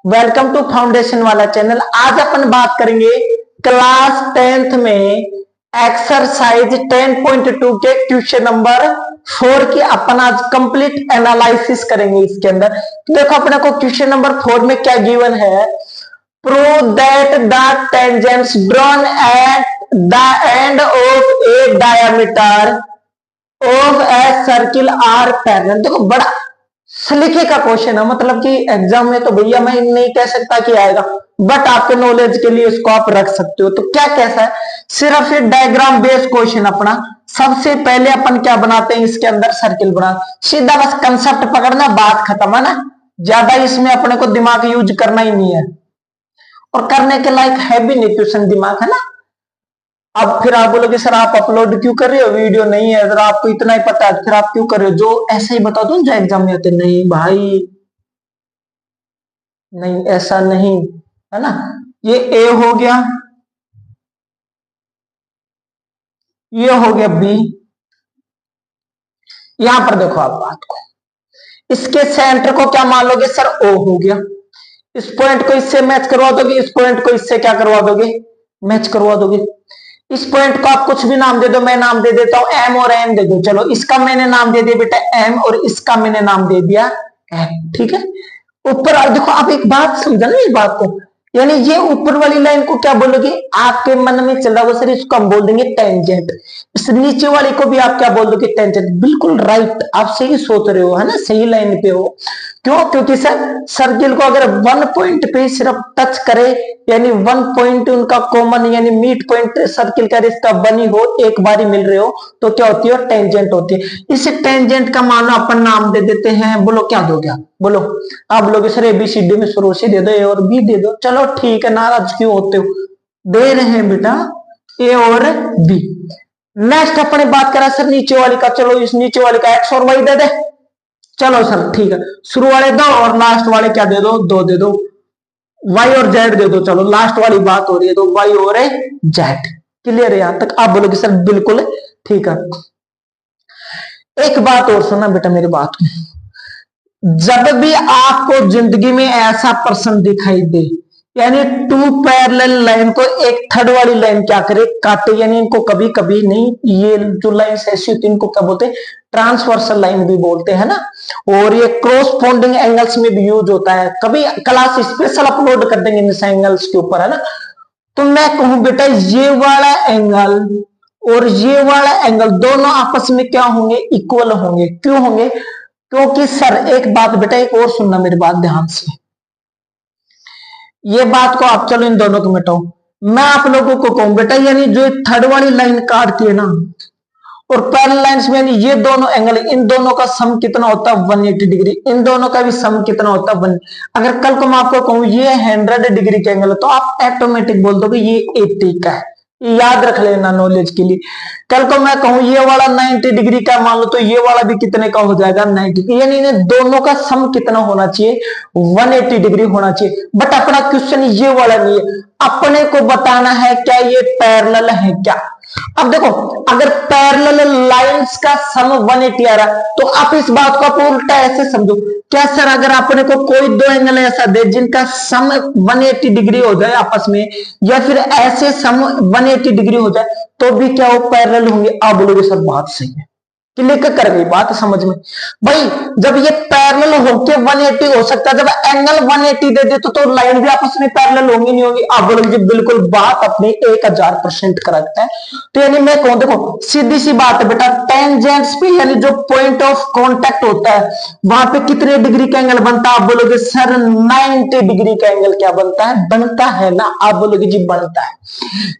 Welcome to foundation वाला channel. आज अपन बात करेंगे क्लास 10th में एक्सरसाइज 10.2 के क्वेश्चन नंबर 4 की अपन आज कंप्लीट एनालिसिस करेंगे। इसके अंदर देखो अपने को क्वेश्चन नंबर 4 में क्या गिवन है, prove that the tangents drawn at the end of a diameter of a circle are parallel. देखो बड़ा सलीके का क्वेश्चन है, मतलब कि एग्जाम में तो भैया मैं नहीं कह सकता कि आएगा, बट आपके नॉलेज के लिए इसको आप रख सकते हो। तो क्या कैसा है, सिर्फ ये डायग्राम बेस्ड क्वेश्चन अपना। सबसे पहले अपन क्या बनाते हैं, इसके अंदर सर्किल बना, सीधा बस कंसेप्ट पकड़ना, बात खत्म है ना। ज्यादा इसमें अपने को दिमाग यूज करना ही नहीं है, और करने के लायक है भी नहीं क्वेश्चन, दिमाग है ना। अब फिर आप बोलोगे सर आप अपलोड क्यों कर रहे हो, वीडियो नहीं है, अगर आपको इतना ही पता है फिर आप क्यों कर रहे हो। जो ऐसे ही बता दो जो एग्जाम में आते, नहीं भाई नहीं ऐसा नहीं है ना। ये ए हो गया, ये हो गया बी। यहां पर देखो आप बात को, इसके सेंटर को क्या मान लोगे सर, ओ हो गया। इस पॉइंट को इससे मैच करवा दोगे, इस पॉइंट को इससे क्या करवा दोगे, मैच करवा दोगे। इस पॉइंट को आप कुछ भी नाम दे दो, मैं नाम दे देता हूं एम और एन दे दो। चलो इसका मैंने नाम दे दिया बेटा एम, और इसका मैंने नाम दे दिया एम, ठीक है। ऊपर देखो आप एक बात समझा ना इस बात को, यानी ये ऊपर वाली लाइन को क्या बोलोगे, आपके मन में चल रहा होगा सर इसको हम बोल देंगे टेंजेंट। इस नीचे वाली को भी आप क्या बोल दोगे, टेंजेंट। बिल्कुल राइट, आप सही सोच रहे हो, है ना, सही लाइन पे हो। क्यों, क्योंकि सर सर्किल को अगर वन पॉइंट पे सिर्फ टच करे, यानी वन पॉइंट उनका कॉमन यानी मीट पॉइंट सर्किल का रिश्ता बनी हो, एक बारी मिल रहे हो, तो क्या होती है, टेंजेंट होती है। इस टेंजेंट का मानो अपन नाम दे देते हैं, बोलो क्या दोगे आप, बोलो। आप बोलोगे सर एबीसीडी में शुरू से दे दो, ए और बी दे दो। चलो ठीक है, नाराज क्यों होते हो, दे रहे हैं बेटा ए और बी। नेक्स्ट अपने बात करा सर नीचे वाली का, चलो इस नीचे वाले का एक्स और वाई दे दे। चलो सर ठीक है, शुरू वाले दो और लास्ट वाले क्या दे दो, दो दे दो। वाई और जेड दे दो। चलो लास्ट वाली बात हो रही है, तो वाई और जेड। क्लियर है यहां तक, आप बोलोगे सर बिल्कुल ठीक है। एक बात और सुनना बेटा मेरी बात को, जब भी आपको जिंदगी में ऐसा पर्सन दिखाई दे, यानी टू पैरेलल लाइन को एक थर्ड वाली लाइन क्या करे, काटे, यानी इनको कभी कभी नहीं, ये जो लाइन ऐसी होती है इनको क्या बोलते हैं, ट्रांसवर्सल लाइन भी बोलते हैं ना। और ये क्रॉसपोंडिंग एंगल्स में भी यूज होता है, कभी क्लास स्पेशल अपलोड कर देंगे इन एंगल्स के ऊपर, है ना। तो मैं कहूं बेटा ये वाला एंगल और ये वाला एंगल दोनों आपस में क्या होंगे, इक्वल होंगे। क्यों होंगे, क्योंकि सर एक बात बेटा, एक और सुनना मेरी बात ध्यान से, ये बात को आप चलो इन दोनों को मिटाओ। मैं आप लोगों को कहूं बेटा, यानी जो थर्ड वाली लाइन काटती है ना, और पैरेलल लाइंस में ये दोनों एंगल, इन दोनों का सम कितना होता है 180 डिग्री, इन दोनों का भी सम कितना होता है 1। अगर कल को मैं आपको कहूं ये 100 डिग्री का एंगल है, तो आप ऑटोमेटिक बोल दोगे ये 80 का है। याद रख लेना नॉलेज के लिए। कल को मैं कहूं ये वाला 90 डिग्री का, मान लो तो ये वाला भी कितने का हो जाएगा, 90। यानी इन्हें दोनों का सम कितना होना चाहिए, 180 डिग्री होना चाहिए। बट अपना क्वेश्चन ये वाला नहीं है, अपने को बताना है क्या ये पैरेलल है क्या। अब देखो अगर पैरेलल लाइंस का सम 180 आ रहा, तो आप इस बात को आप उल्टा ऐसे समझो, क्या सर अगर अपने को कोई दो एंगल ऐसा दे जिनका सम 180 डिग्री हो जाए आपस में, या फिर ऐसे सम 180 डिग्री हो जाए, तो भी क्या वो पैरेलल होंगे। आप बोलोगे सर बात सही है, क्लिक कर गई बात समझ में। भाई जब ये पैरेलल होके 180 हो सकता है, जब एंगल 180 दे दे तो लाइन भी आपस में पैरेलल होंगी नहीं होंगी। आप बोलोगे बिल्कुल बात अपनी 1000% करेक्ट है। तो यानी मैं कहूं देखो सीधी सी बात है बेटा, टेंजेंट्स पे यानी जो पॉइंट ऑफ कांटेक्ट होता है वहां पे कितने डिग्री का एंगल बनता है। आप बोलोगे सर 90 डिग्री का एंगल क्या बनता है, बनता है ना। आप बोलोगे जी बनता है।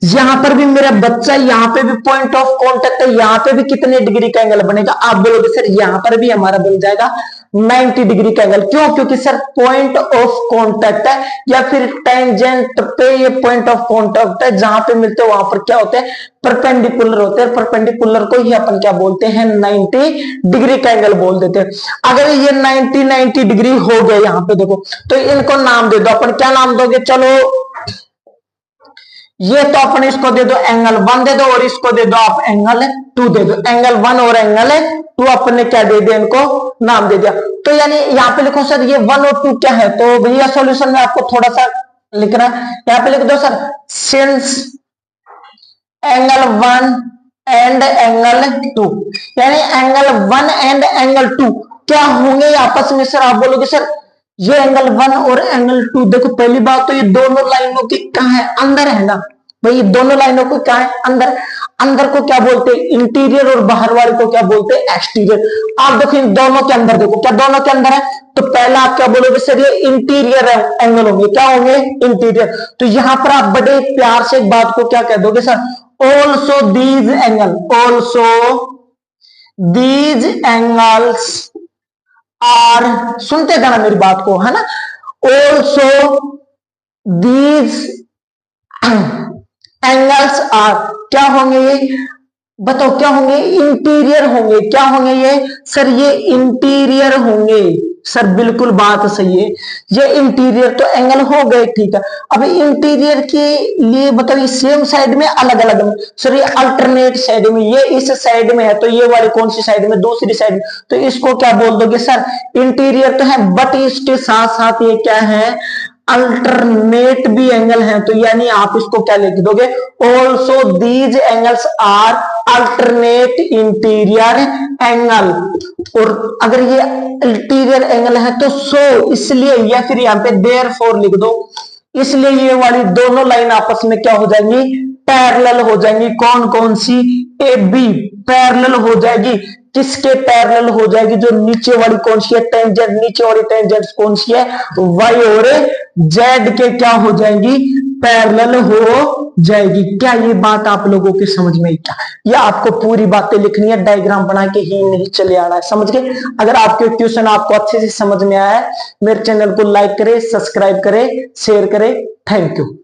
यहां पर भी मेरा बच्चा, यहां पे भी पॉइंट ऑफ कांटेक्ट है, यहां पे भी कितने डिग्री का एंगल बनेगा। आप बोलोगे सर यहां पर भी हमारा बन जाएगा 90 डिग्री का एंगल। क्यों, क्योंकि सर पॉइंट ऑफ कांटेक्ट है, या फिर टेंजेंट पे ये पॉइंट ऑफ कांटेक्ट है, जहां पे मिलते हैं वहां पर क्या होते हैं, परपेंडिकुलर होते हैं। परपेंडिकुलर को ही अपन क्या बोलते हैं, 90 डिग्री का एंगल बोल देते हैं। अगर ये 90 डिग्री हो गया यहां पे देखो, तो इनको नाम दे दो, अपन क्या नाम दोगे, चलो ये तो अपने इसको दे दो एंगल 1 दे दो और इसको दे दो आप एंगल 2 दे दो। एंगल 1 और एंगल 2 अपने क्या दे दिया, इनको नाम दे दिया। तो यानी यहाँ पे लिखो सर ये 1 और 2 क्या है, तो भैया सॉल्यूशन में आपको थोड़ा सा लिखना, यहाँ पे लिख दो sir since angle 1 and angle 2, यानी एंगल 1 एंड एंगल 2 क्या होंगे आपस में। सर आप बोलोगे सर ये एंगल 1 और एंगल 2, देखो पहली बात तो ये दोनों लाइनों की कहाँ है, अंदर है ना भाई, ये दोनों लाइनों को क्या है, अंदर। अंदर को क्या बोलते हैं, इंटीरियर, और बाहर वाले को क्या बोलते हैं, एक्सटीरियर। आप देखो इन दोनों के अंदर, देखो क्या दोनों के अंदर है, तो पहला आप क्या बोलोगे सर ये इंटीरियर एंगल होंगे, क्या होंगे, इंटीरियर। तो यहां पर आप बड़े प्यार से एक बात को क्या कह दोगे sir, also these angle, also these angles are, सुनते जाना मेरी बात को, है ना, ऑल्सो दीज एंगल्स आर क्या होंगे, ये बताओ क्या होंगे, इंटीरियर होंगे। क्या होंगे ये सर, ये इंटीरियर होंगे। सर बिल्कुल बात सही है, ये इंटीरियर तो एंगल हो गए, ठीक है। अब इंटीरियर के लिए बताइए सेम साइड में अलग अलग में, सर ये अल्टरनेट साइड में, ये इस साइड में है तो ये वाली कौन सी साइड में, दूसरी साइड में, तो इसको क्या बोल दोगे सर, इंटीरियर तो है बट इसके साथ साथ ये क्या है, अल्टरनेट भी एंगल है। तो यानी आप इसको क्या लिख दोगे, also these angles are alternate interior angle. और अगर ये इंटीरियर एंगल है तो सो इसलिए, या फिर यहाँ पे देयरफॉर लिख दो, इसलिए ये वाली दोनों लाइन आपस में क्या हो जाएंगी, पैरेलल हो जाएंगी। कौन कौन सी, ए बी पैरेलल हो जाएगी, किसके पैरेलल हो जाएगी, जो नीचे वाली कौन सी है टेंजेंट, नीचे वाली टेंजेंट कौन सी है, वाई और जेड के क्या हो जाएंगी, पैरेलल हो जाएगी। क्या ये बात आप लोगों के समझ में, क्या या आपको पूरी बातें लिखनी है, डायग्राम बना के ही नहीं चले आना है, समझ गए। अगर आपके क्वेश्चन आपको अच्छे से समझ में आया है, मेरे चैनल को लाइक करें, सब्सक्राइब करें, शेयर करें। Thank you.